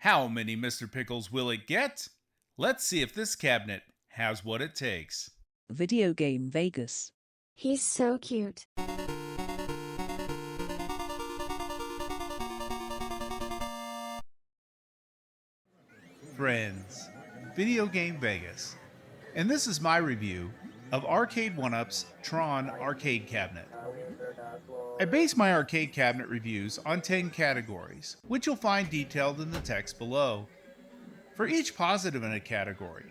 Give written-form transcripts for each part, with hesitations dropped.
How many Mr. Pickles will it get? Let's see if this cabinet has what it takes. Video Game Vegas. He's so cute. Friends, Video Game Vegas, and this is my review of Arcade1Up's Tron Arcade Cabinet. I base my arcade cabinet reviews on 10 categories, which you'll find detailed in the text below. For each positive in a category,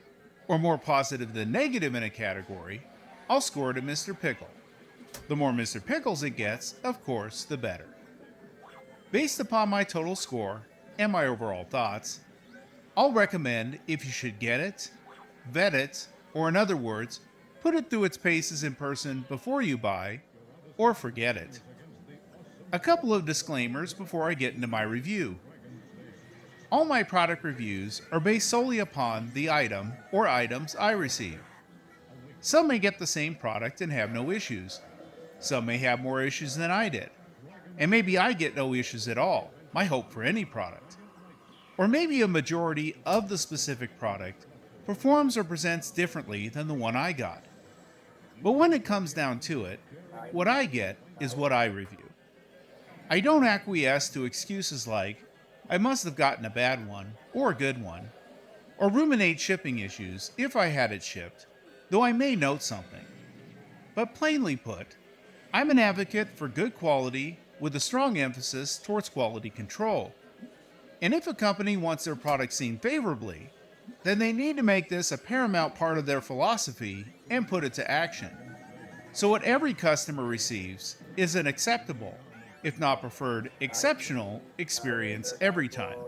or more positive than negative in a category, I'll score it a Mr. Pickle. The more Mr. Pickles it gets, of course, the better. Based upon my total score and my overall thoughts, I'll recommend if you should get it, vet it, or in other words, put it through its paces in person before you buy, or forget it. A couple of disclaimers before I get into my review. All my product reviews are based solely upon the item or items I receive. Some may get the same product and have no issues. Some may have more issues than I did. And maybe I get no issues at all, my hope for any product. Or maybe a majority of the specific product performs or presents differently than the one I got. But when it comes down to it, what I get is what I review. I don't acquiesce to excuses like, I must have gotten a bad one, or a good one, or ruminate shipping issues if I had it shipped, though I may note something. But plainly put, I'm an advocate for good quality with a strong emphasis towards quality control. And if a company wants their product seen favorably, then they need to make this a paramount part of their philosophy and put it to action. So what every customer receives is an acceptable, if not preferred, exceptional experience every time.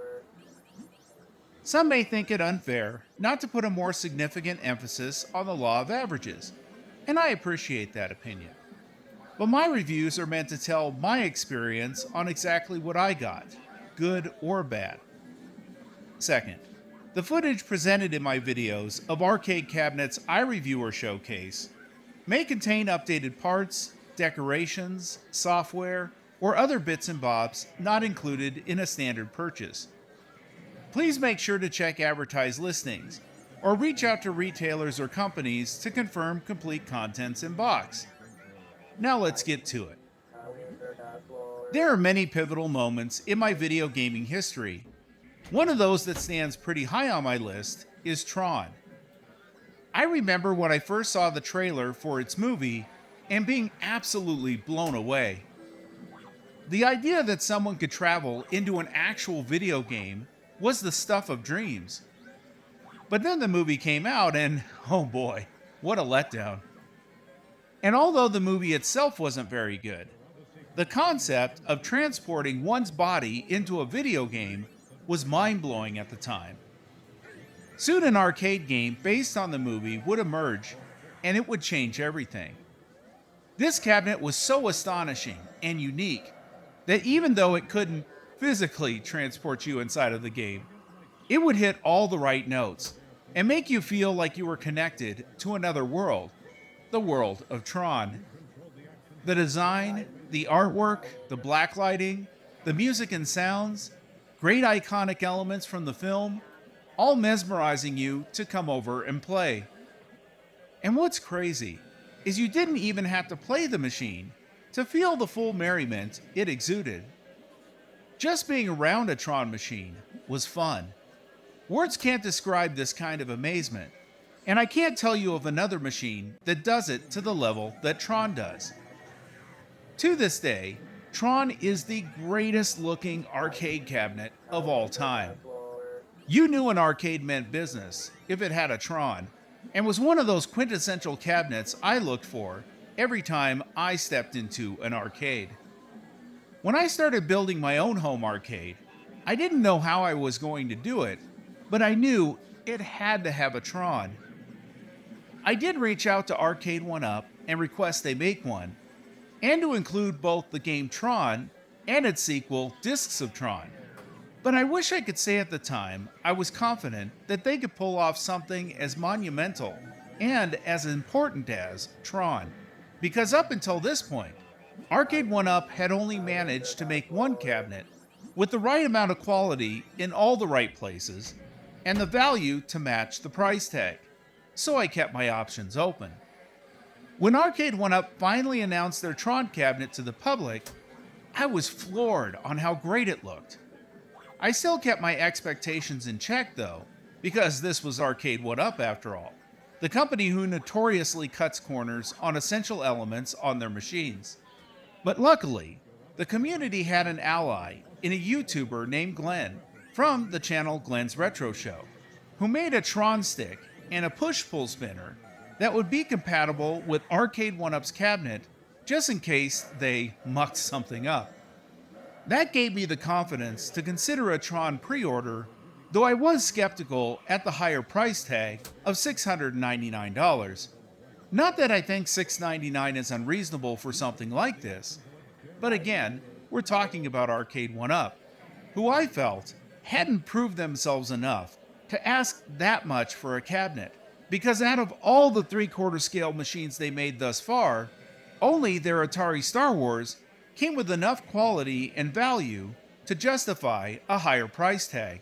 Some may think it unfair not to put a more significant emphasis on the law of averages, and I appreciate that opinion. But my reviews are meant to tell my experience on exactly what I got, good or bad. Second, the footage presented in my videos of arcade cabinets I review or showcase may contain updated parts, decorations, software, or other bits and bobs not included in a standard purchase. Please make sure to check advertised listings, or reach out to retailers or companies to confirm complete contents in box. Now let's get to it. There are many pivotal moments in my video gaming history. One of those that stands pretty high on my list is Tron. I remember when I first saw the trailer for its movie and being absolutely blown away. The idea that someone could travel into an actual video game was the stuff of dreams. But then the movie came out and, oh boy, what a letdown. And although the movie itself wasn't very good, the concept of transporting one's body into a video game was mind-blowing at the time. Soon an arcade game based on the movie would emerge, and it would change everything. This cabinet was so astonishing and unique that even though it couldn't physically transport you inside of the game, it would hit all the right notes and make you feel like you were connected to another world, the world of Tron. The design, the artwork, the blacklighting, the music and sounds, great iconic elements from the film, all mesmerizing you to come over and play. And what's crazy is you didn't even have to play the machine to feel the full merriment it exuded. Just being around a Tron machine was fun. Words can't describe this kind of amazement, and I can't tell you of another machine that does it to the level that Tron does. To this day, Tron is the greatest looking arcade cabinet of all time. You knew an arcade meant business if it had a Tron, and was one of those quintessential cabinets I looked for every time I stepped into an arcade. When I started building my own home arcade, I didn't know how I was going to do it, but I knew it had to have a Tron. I did reach out to Arcade1Up and request they make one, and to include both the game Tron and its sequel, Discs of Tron. But I wish I could say at the time I was confident that they could pull off something as monumental and as important as Tron, because up until this point, Arcade1Up had only managed to make one cabinet with the right amount of quality in all the right places, and the value to match the price tag. So I kept my options open. When Arcade1Up finally announced their Tron cabinet to the public, I was floored on how great it looked. I still kept my expectations in check though, because this was Arcade1Up after all, the company who notoriously cuts corners on essential elements on their machines. But luckily, the community had an ally in a YouTuber named Glen from the channel Glen's Retro Show, who made a Tron stick and a push-pull spinner that would be compatible with Arcade1Up's cabinet just in case they mucked something up. That gave me the confidence to consider a Tron pre-order, though I was skeptical at the higher price tag of $699. Not that I think $699 is unreasonable for something like this, but again, we're talking about Arcade1Up, who I felt hadn't proved themselves enough to ask that much for a cabinet, because out of all the 3/4 scale machines they made thus far, only their Atari Star Wars came with enough quality and value to justify a higher price tag.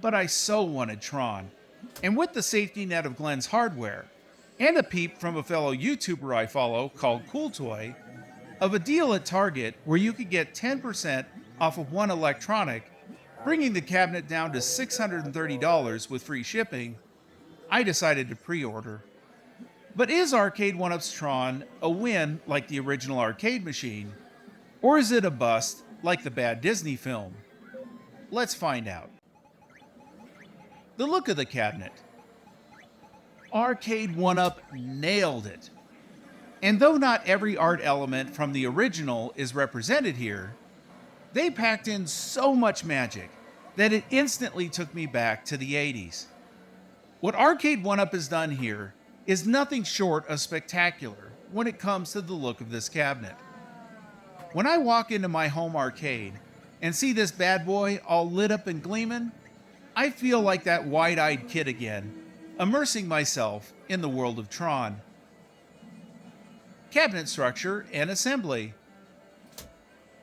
But I so wanted Tron, and with the safety net of Glen's hardware, and a peep from a fellow YouTuber I follow called CoolToy, of a deal at Target where you could get 10% off of one electronic, bringing the cabinet down to $630 with free shipping, I decided to pre-order. But is Arcade1Up's Tron a win like the original arcade machine, or is it a bust like the bad Disney film? Let's find out. The look of the cabinet. Arcade1Up nailed it. And though not every art element from the original is represented here, they packed in so much magic that it instantly took me back to the 80s. What Arcade1Up has done here is nothing short of spectacular when it comes to the look of this cabinet. When I walk into my home arcade and see this bad boy all lit up and gleaming, I feel like that wide-eyed kid again, immersing myself in the world of Tron. Cabinet structure and assembly.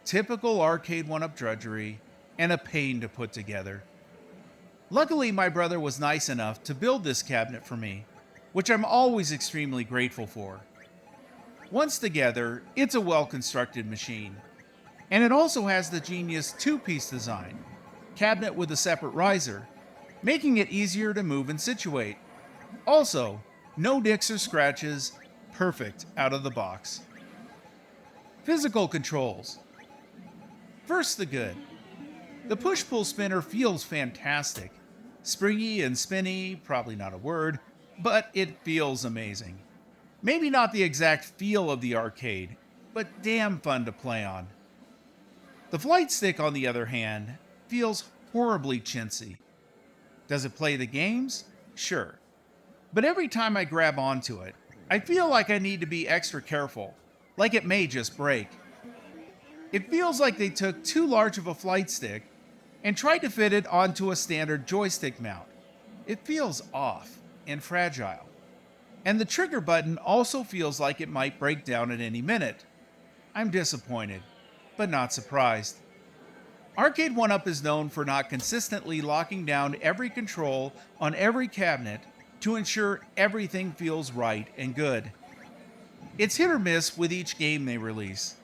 Typical Arcade1Up drudgery and a pain to put together. Luckily, my brother was nice enough to build this cabinet for me, which I'm always extremely grateful for. Once together, it's a well-constructed machine, and it also has the genius two-piece design, cabinet with a separate riser, making it easier to move and situate. Also, no nicks or scratches, perfect out of the box. Physical controls. First, the good. The push-pull spinner feels fantastic. Springy and spinny, probably not a word, but it feels amazing. Maybe not the exact feel of the arcade, but damn fun to play on. The flight stick, on the other hand, feels horribly chintzy. Does it play the games? Sure. But every time I grab onto it, I feel like I need to be extra careful, like it may just break. It feels like they took too large of a flight stick and tried to fit it onto a standard joystick mount. It feels off and fragile. And the trigger button also feels like it might break down at any minute. I'm disappointed, but not surprised. Arcade1Up is known for not consistently locking down every control on every cabinet to ensure everything feels right and good. It's hit or miss with each game they release,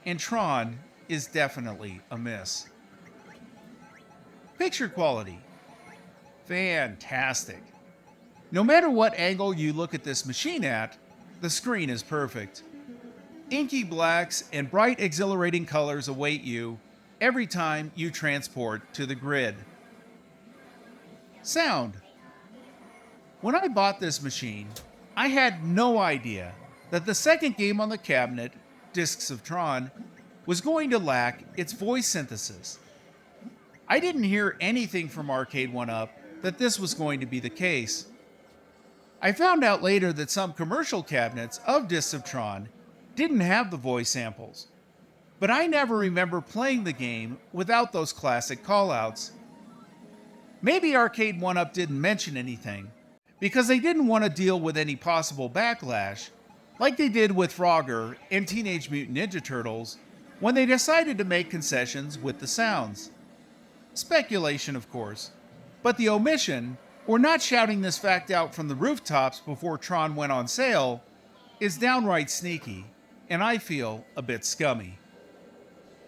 and Tron is definitely a miss. Picture quality. Fantastic. No matter what angle you look at this machine at, the screen is perfect. Inky blacks and bright, exhilarating colors await you every time you transport to the grid. Sound. When I bought this machine, I had no idea that the second game on the cabinet, Discs of Tron, was going to lack its voice synthesis. I didn't hear anything from Arcade1Up that this was going to be the case. I found out later that some commercial cabinets of Discs of Tron didn't have the voice samples, but I never remember playing the game without those classic callouts. Maybe Arcade1Up didn't mention anything because they didn't want to deal with any possible backlash like they did with Frogger and Teenage Mutant Ninja Turtles when they decided to make concessions with the sounds. Speculation, of course. But the omission, or not shouting this fact out from the rooftops before Tron went on sale, is downright sneaky, and I feel a bit scummy.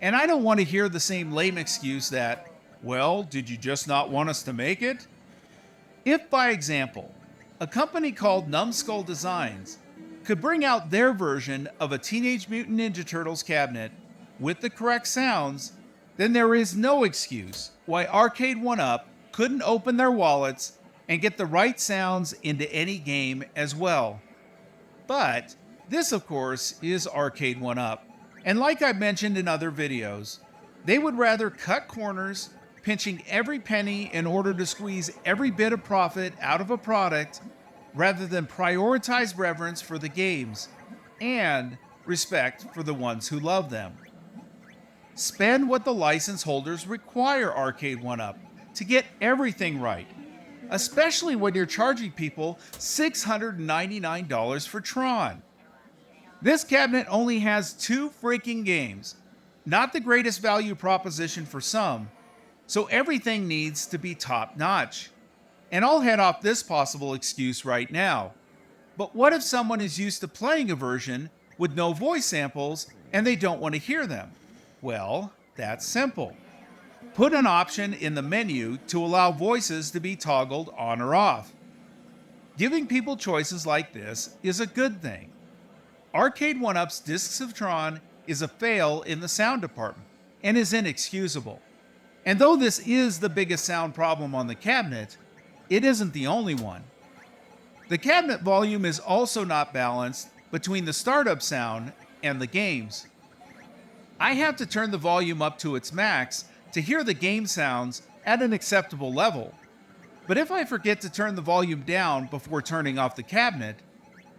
And I don't want to hear the same lame excuse that, well, did you just not want us to make it? If, by example, a company called Numbskull Designs could bring out their version of a Teenage Mutant Ninja Turtles cabinet with the correct sounds, then there is no excuse why Arcade1Up couldn't open their wallets and get the right sounds into any game as well. But this, of course, is Arcade1Up, and like I mentioned in other videos, they would rather cut corners, pinching every penny in order to squeeze every bit of profit out of a product, rather than prioritize reverence for the games and respect for the ones who love them. Spend what the license holders require Arcade1Up to get everything right, especially when you're charging people $699 for Tron. This cabinet only has 2 freaking games, not the greatest value proposition for some, so everything needs to be top notch. And I'll head off this possible excuse right now. But what if someone is used to playing a version with no voice samples and they don't want to hear them? Well, that's simple. Put an option in the menu to allow voices to be toggled on or off. Giving people choices like this is a good thing. Arcade1Up's Discs of Tron is a fail in the sound department and is inexcusable. And though this is the biggest sound problem on the cabinet, it isn't the only one. The cabinet volume is also not balanced between the startup sound and the games. I have to turn the volume up to its max to hear the game sounds at an acceptable level. But if I forget to turn the volume down before turning off the cabinet,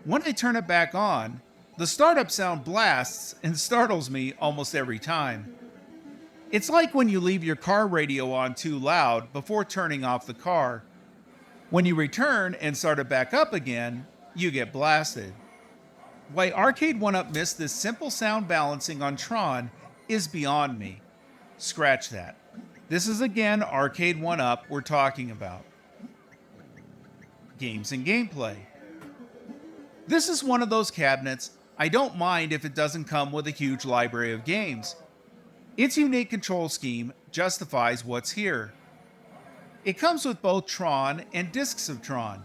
when I turn it back on, the startup sound blasts and startles me almost every time. It's like when you leave your car radio on too loud before turning off the car. When you return and start it back up again, you get blasted. Why Arcade1Up missed this simple sound balancing on Tron is beyond me. Scratch that. This is again Arcade1Up we're talking about. Games and gameplay. This is one of those cabinets I don't mind if it doesn't come with a huge library of games. Its unique control scheme justifies what's here. It comes with both Tron and Discs of Tron.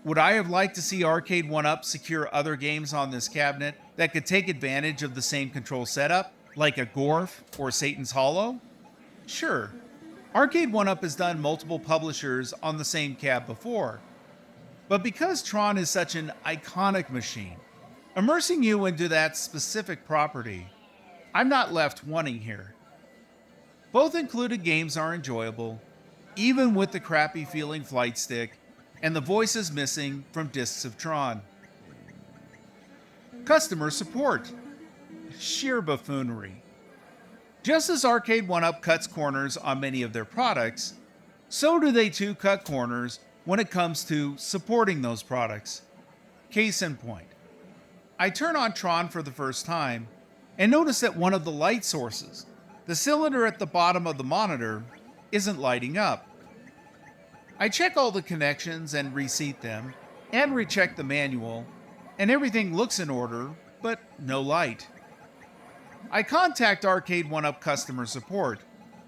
Would I have liked to see Arcade1Up secure other games on this cabinet that could take advantage of the same control setup, like a Gorf or Satan's Hollow? Sure. Arcade1Up has done multiple publishers on the same cab before. But because Tron is such an iconic machine, immersing you into that specific property, I'm not left wanting here. Both included games are enjoyable, even with the crappy feeling flight stick and the voices missing from Discs of Tron. Customer support. Sheer buffoonery. Just as Arcade1Up cuts corners on many of their products, so do they too cut corners when it comes to supporting those products. Case in point. I turn on Tron for the first time and notice that one of the light sources, the cylinder at the bottom of the monitor, isn't lighting up. I check all the connections and reseat them, and recheck the manual, and everything looks in order, but no light. I contact Arcade1Up customer support,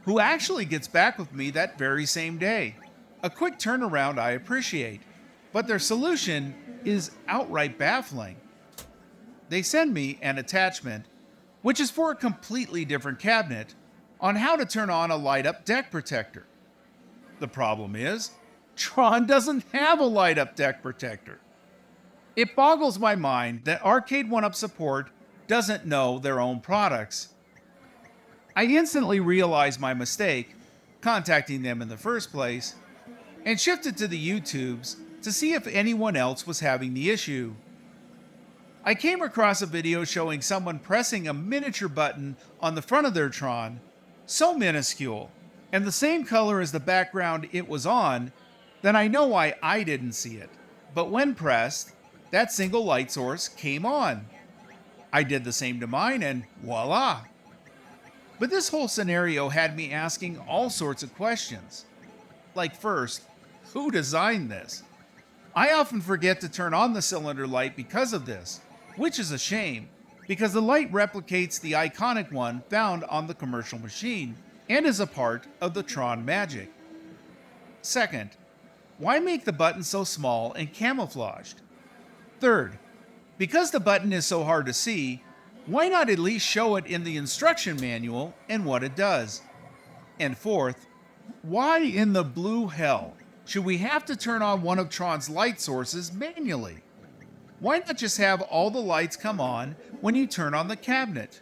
who actually gets back with me that very same day. A quick turnaround I appreciate, but their solution is outright baffling. They send me an attachment, which is for a completely different cabinet, on how to turn on a light-up deck protector. The problem is, Tron doesn't have a light-up deck protector. It boggles my mind that Arcade1Up support doesn't know their own products. I instantly realize my mistake, contacting them in the first place, and shifted to the YouTubes to see if anyone else was having the issue. I came across a video showing someone pressing a miniature button on the front of their Tron, so minuscule, and the same color as the background it was on, then I know why I didn't see it. But when pressed, that single light source came on. I did the same to mine and voila! But this whole scenario had me asking all sorts of questions. Like first, who designed this? I often forget to turn on the cylinder light because of this, which is a shame, because the light replicates the iconic one found on the commercial machine and is a part of the Tron magic. Second, why make the button so small and camouflaged? Third, because the button is so hard to see, why not at least show it in the instruction manual and what it does? And fourth, why in the blue hell should we have to turn on one of Tron's light sources manually? Why not just have all the lights come on when you turn on the cabinet?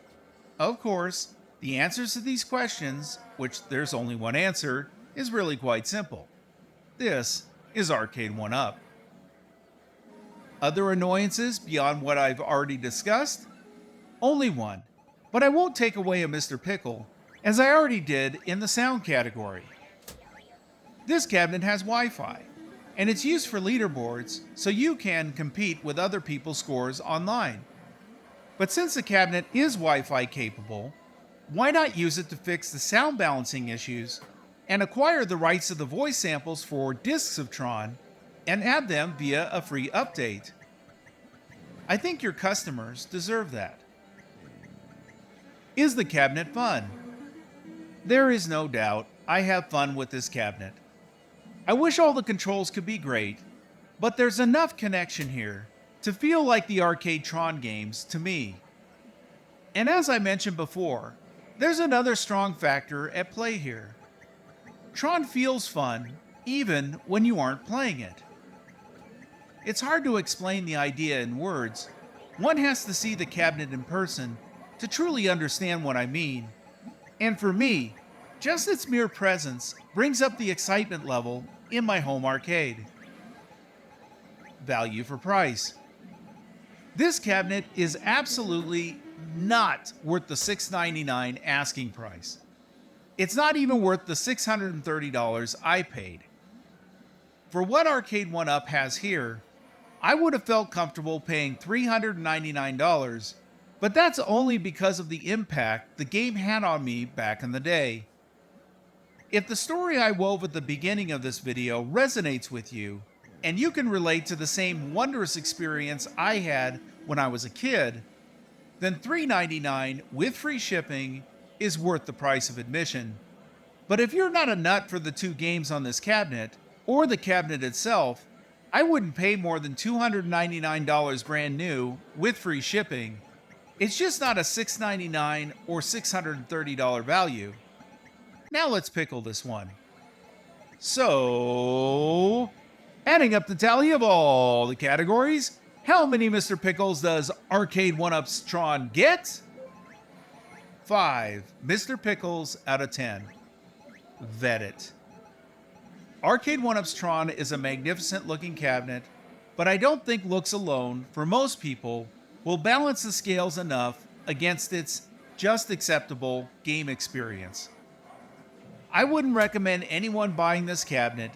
Of course, the answers to these questions, which there's only one answer, is really quite simple. This is Arcade1Up. Other annoyances beyond what I've already discussed? Only one, but I won't take away a Mr. Pickle, as I already did in the sound category. This cabinet has Wi-Fi, and it's used for leaderboards so you can compete with other people's scores online. But since the cabinet is Wi-Fi capable, why not use it to fix the sound balancing issues and acquire the rights to the voice samples for discs of Tron and add them via a free update? I think your customers deserve that. Is the cabinet fun? There is no doubt I have fun with this cabinet. I wish all the controls could be great, but there's enough connection here to feel like the arcade Tron games to me. And as I mentioned before, there's another strong factor at play here. Tron feels fun even when you aren't playing it. It's hard to explain the idea in words. One has to see the cabinet in person to truly understand what I mean. And for me, just its mere presence brings up the excitement level in my home arcade. Value for price. This cabinet is absolutely not worth the $699 asking price. It's not even worth the $630 I paid. For what Arcade1Up has here, I would have felt comfortable paying $399, but that's only because of the impact the game had on me back in the day. If the story I wove at the beginning of this video resonates with you, and you can relate to the same wondrous experience I had when I was a kid, then $399 with free shipping is worth the price of admission. But if you're not a nut for the two games on this cabinet, or the cabinet itself, I wouldn't pay more than $299 brand new with free shipping. It's just not a $699 or $630 value. Now let's pickle this one. So, adding up the tally of all the categories, how many Mr. Pickles does Arcade1Up's Tron get? 5 Mr. Pickles out of 10. Vet it. Arcade1Up's Tron is a magnificent looking cabinet, but I don't think looks alone, for most people, will balance the scales enough against its just acceptable game experience. I wouldn't recommend anyone buying this cabinet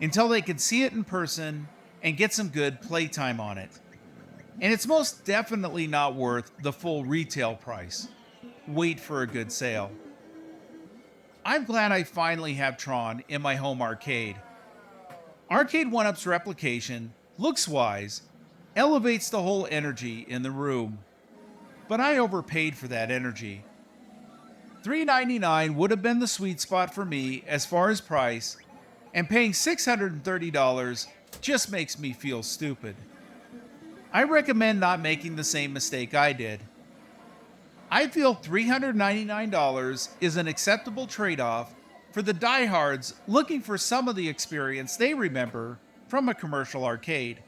until they can see it in person and get some good playtime on it. And it's most definitely not worth the full retail price. Wait for a good sale. I'm glad I finally have Tron in my home arcade. Arcade1Up's replication, looks-wise, elevates the whole energy in the room. But I overpaid for that energy. $399 would have been the sweet spot for me as far as price, and paying $630 just makes me feel stupid. I recommend not making the same mistake I did. I feel $399 is an acceptable trade-off for the diehards looking for some of the experience they remember from a commercial arcade,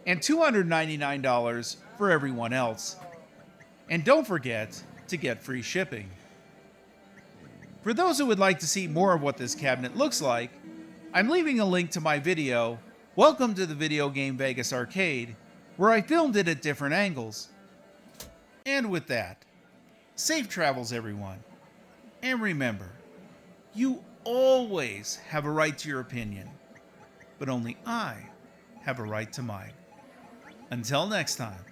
and $299 for everyone else. And don't forget to get free shipping. For those who would like to see more of what this cabinet looks like, I'm leaving a link to my video, Welcome to the VideoGameVegas Arcade, where I filmed it at different angles. And with that, safe travels everyone. And remember, you always have a right to your opinion, but only I have a right to mine. Until next time,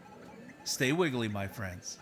stay wiggly, my friends.